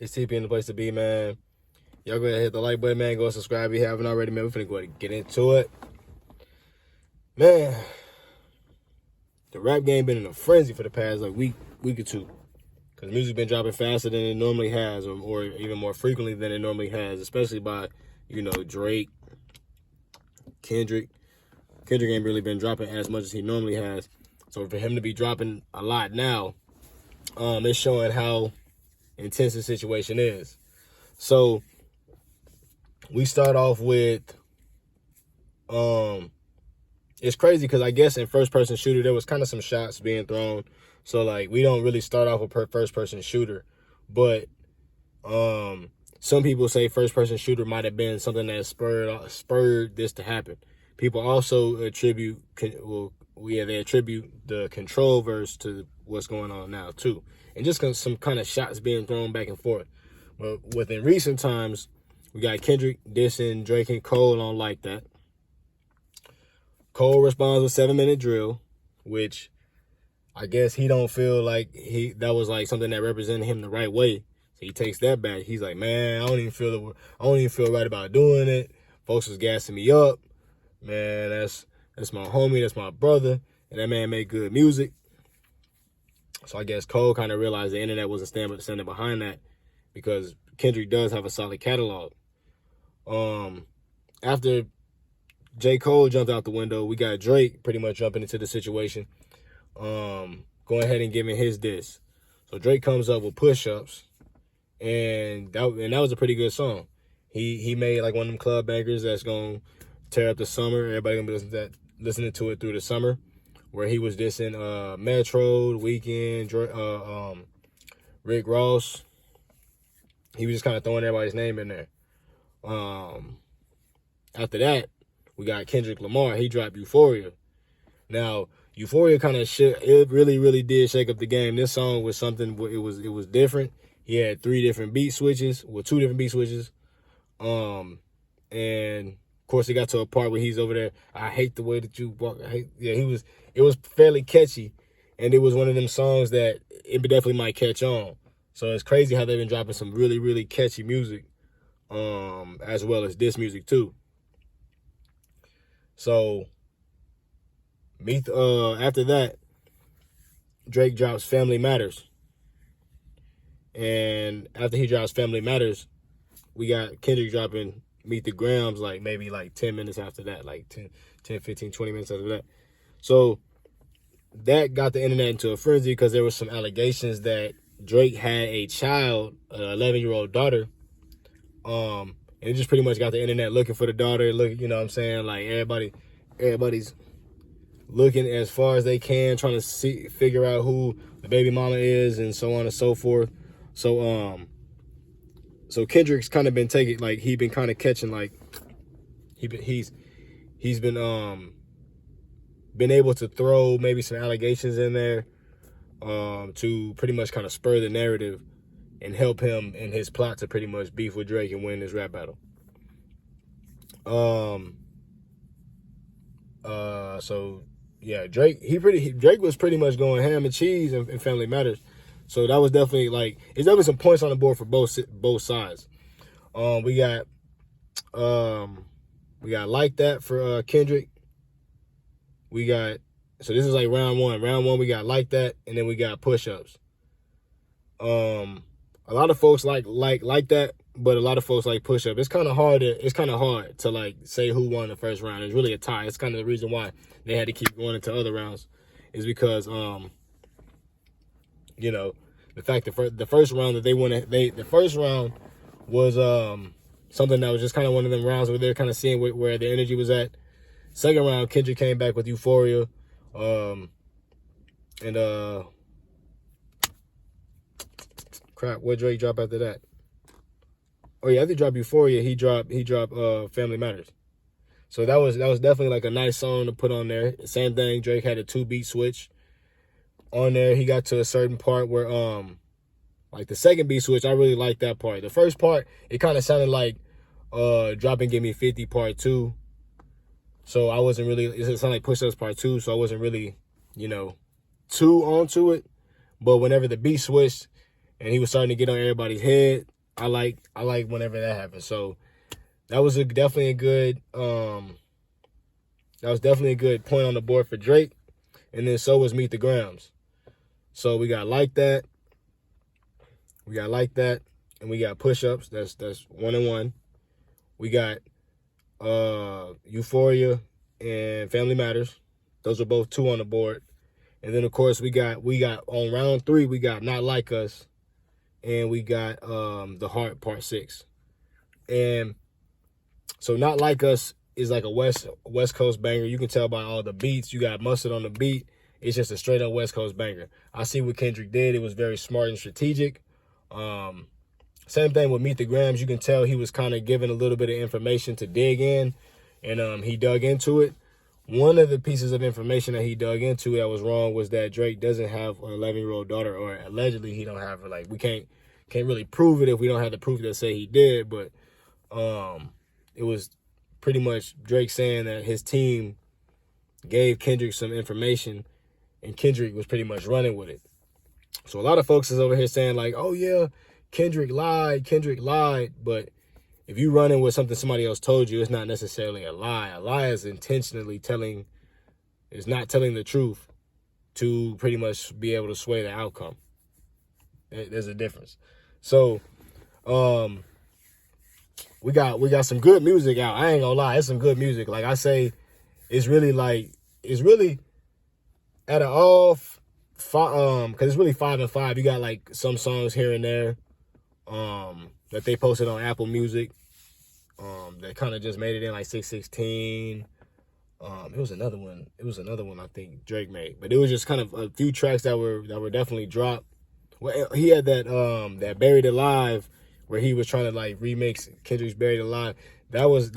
It's TP in the place to be, man. Y'all go ahead and hit the like button, man. Go and subscribe if you haven't already, man. We're finna go ahead and get into it. Man, the rap game been in a frenzy for the past like week or two. Because music been dropping faster than it normally has, or even more frequently than it normally has, especially by, Drake, Kendrick. Kendrick ain't really been dropping as much as he normally has. So for him to be dropping a lot now, it's showing how intense the situation is. So we start off with, it's crazy because I guess in first person shooter there was kind of some shots being thrown. So like we don't really start off with first person shooter, but some people say first person shooter might have been something that spurred this to happen. People also attribute they attribute the control verse to what's going on now too, and just some kind of shots being thrown back and forth. But within recent times, we got Kendrick dissing Drake and Cole on Like That. Cole responds with 7-minute drill, which I guess he don't feel like that was like something that represented him the right way. So he takes that back. He's like, man, I don't even feel right about doing it. Folks was gassing me up. Man, that's my homie, that's my brother, and that man made good music. So I guess Cole kind of realized the internet wasn't standing behind that, because Kendrick does have a solid catalog. After J. Cole jumped out the window, we got Drake pretty much jumping into the situation, going ahead and giving his diss. So Drake comes up with Push-Ups, and that was a pretty good song. He made like one of them club bangers that's gonna tear up the summer. Everybody gonna be listening to it through the summer, where he was dissing Metro, The Weeknd, Rick Ross. He was just kind of throwing everybody's name in there. After that, we got Kendrick Lamar. He dropped Euphoria. Now, Euphoria it really, really did shake up the game. This song was something, it was different. He had 2 different beat switches. And of course, he got to a part where he's over there. I hate the way that you walk. It was fairly catchy. And it was one of them songs that it definitely might catch on. So it's crazy how they've been dropping some really, really catchy music, as well as this music too. So, after that, Drake drops Family Matters. And after he drops Family Matters, we got Kendrick dropping Meet the Grams maybe 10 minutes after that, 10, 15, 20 minutes after that. So that got the internet into a frenzy because there was some allegations that Drake had a child, an 11-year-old daughter. And it just pretty much got the internet looking for the daughter. You know what I'm saying? Like everybody's looking as far as they can, trying to figure out who the baby mama is and so on and so forth. So Kendrick's kind of been taking, he been kind of catching, he's been able to throw maybe some allegations in there, to pretty much kind of spur the narrative and help him in his plot to pretty much beef with Drake and win this rap battle. So yeah, Drake was pretty much going ham and cheese in Family Matters. So that was definitely it's definitely some points on the board for both sides. We got Like That for Kendrick. So this is round one. Round one, we got Like That, and then we got Push-Ups. A lot of folks like That, but a lot of folks like Push-Up. It's kind of hard to say who won the first round. It's really a tie. It's kind of the reason why they had to keep going into other rounds, is because the fact that the first round that the first round was something that was just kind of one of them rounds where they're kind of seeing where the energy was at. Second round, Kendrick came back with Euphoria, what Drake dropped after that? Oh yeah, after he dropped Euphoria, he dropped Family Matters. So that was definitely a nice song to put on there. Same thing, Drake had a 2-beat switch on there. He got to a certain part where the second beat switch, I really liked that part. The first part, it kind of sounded like Drop and Give Me 50 part 2. So I wasn't really, it sounded like Push-Ups part 2, so I wasn't really, too onto it. But whenever the beat switched and he was starting to get on everybody's head. I like whenever that happens. So that was definitely a good point on the board for Drake. And then so was Meet the Grams. So we got Like That. And we got Push-Ups. That's 1 and 1. We got Euphoria and Family Matters. Those are both 2 on the board. And then of course we got on round 3, we got Not Like Us, and we got The Heart Part 6. And so Not Like Us is like a West Coast banger. You can tell by all the beats. You got Mustard on the beat. It's just a straight up West Coast banger. I see what Kendrick did. It was very smart and strategic. Same thing with Meet the Grams. You can tell he was kind of given a little bit of information to dig in, and he dug into it. One of the pieces of information that he dug into that was wrong was that Drake doesn't have an 11-year-old daughter, or allegedly he don't have her. Like, we can't really prove it if we don't have the proof that say he did, but it was pretty much Drake saying that his team gave Kendrick some information, and Kendrick was pretty much running with it. So a lot of folks is over here saying like, oh yeah, Kendrick lied. But if you running with something somebody else told you, it's not necessarily a lie. A lie is intentionally not telling the truth to pretty much be able to sway the outcome. There's a difference. So we got some good music out. I ain't gonna lie, it's some good music. Like I say, it's really at an off, because it's really 5 and 5. You got like some songs here and there that they posted on Apple Music that kind of just made it in like 616. It was another one I think Drake made, but it was just kind of a few tracks that were definitely dropped. Well, he had that Buried Alive where he was trying to like remix Kendrick's Buried Alive. That was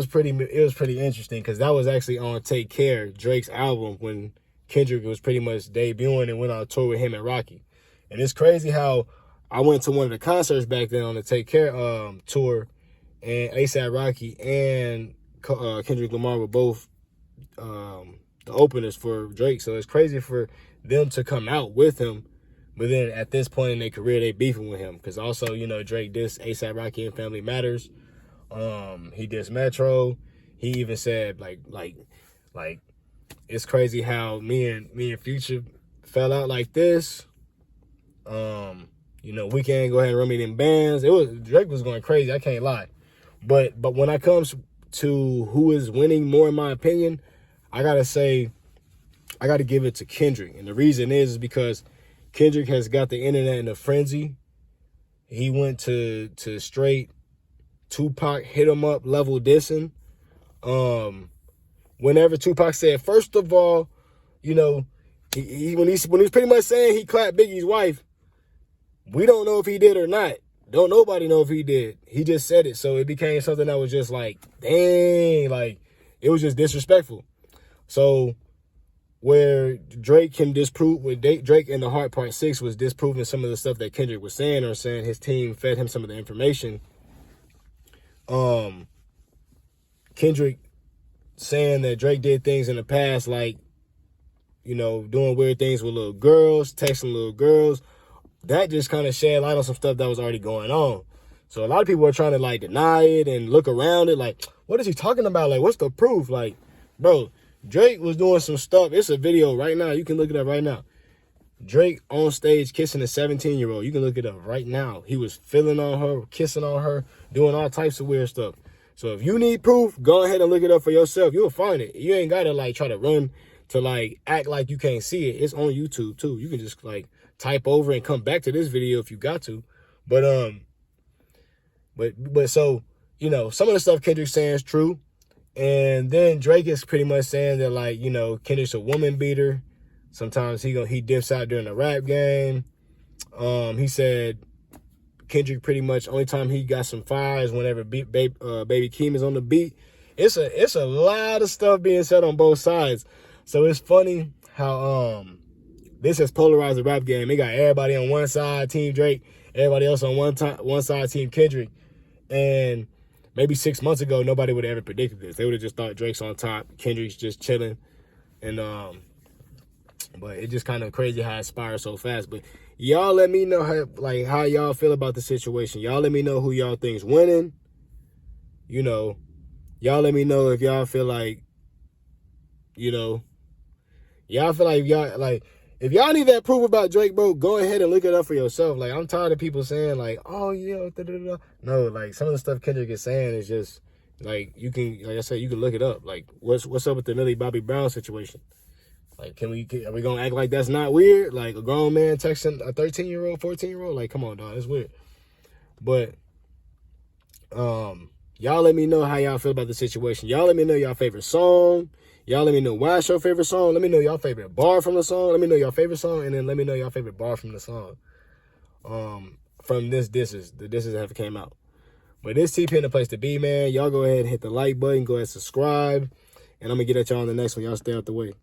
pretty interesting, because that was actually on Take Care, Drake's album, when Kendrick was pretty much debuting and went on tour with him and Rocky. And it's crazy how I went to one of the concerts back then on the Take Care tour, and A$AP Rocky and Kendrick Lamar were both the openers for Drake. So it's crazy for them to come out with him, but then at this point in their career, they beefing with him. Because also, you know, Drake dissed A$AP Rocky and Family Matters. He dissed Metro. He even said like it's crazy how me and Future fell out like this. You know, Weeknd go ahead and run me them bands. Drake was going crazy, I can't lie. But when it comes to who is winning more, in my opinion, I gotta give it to Kendrick. And the reason is because Kendrick has got the internet in a frenzy. He went to straight Tupac hit him up level dissing. Whenever Tupac said, first of all, you know, when he's pretty much saying he clapped Biggie's wife, we don't know if he did or not. Don't nobody know if he did. He just said it. So it became something that was just like, dang, like it was just disrespectful. So where Drake and The Heart Part 6 was disproving some of the stuff that Kendrick was saying, or saying his team fed him some of the information. Kendrick saying that Drake did things in the past, like, you know, doing weird things with little girls, texting little girls. That just kind of shed light on some stuff that was already going on. So a lot of people are trying to like deny it and look around it like, what is he talking about? Like, what's the proof? Like, bro, Drake was doing some stuff. It's a video right now. You can look it up right now. Drake on stage kissing a 17-year-old. You can look it up right now. He was feeling on her, kissing on her, doing all types of weird stuff. So if you need proof, go ahead and look it up for yourself. You'll find it. You ain't got to like try to run to like act like you can't see it. It's on YouTube too. You can just like type over and come back to this video if you got to. But so, you know, some of the stuff Kendrick's saying is true. And then Drake is pretty much saying that, like, you know, Kendrick's a woman beater. Sometimes he dips out during the rap game. He said Kendrick pretty much only time he got some fire is whenever Baby Keem is on the beat. It's a lot of stuff being said on both sides. So it's funny how this has polarized the rap game. They got everybody on one side, Team Drake, everybody else on one side, Team Kendrick. And maybe 6 months ago, nobody would have ever predicted this. They would have just thought Drake's on top, Kendrick's just chilling. And but it's just kind of crazy how it spirals so fast. But Y'all let me know how y'all feel about the situation. Y'all let me know who y'all think's winning. You know, y'all let me know if y'all feel like, you know, if y'all need that proof about Drake, bro, go ahead and look it up for yourself. Like, I'm tired of people saying, like, oh, yeah, da-da-da. No, like, some of the stuff Kendrick is saying is just, like, like I said, you can look it up. Like, what's up with the Millie Bobby Brown situation? Like, are we going to act like that's not weird? Like, a grown man texting a 13-year-old, 14-year-old? Like, come on, dog, it's weird. But, y'all let me know how y'all feel about the situation. Y'all let me know y'all favorite song. Y'all let me know why it's your favorite song. Let me know y'all favorite bar from the song. Let me know y'all favorite song. And then let me know y'all favorite bar from the song. From the disses that have came out. But this TP in the place to be, man. Y'all go ahead and hit the like button. Go ahead and subscribe. And I'm going to get at y'all on the next one. Y'all stay out the way.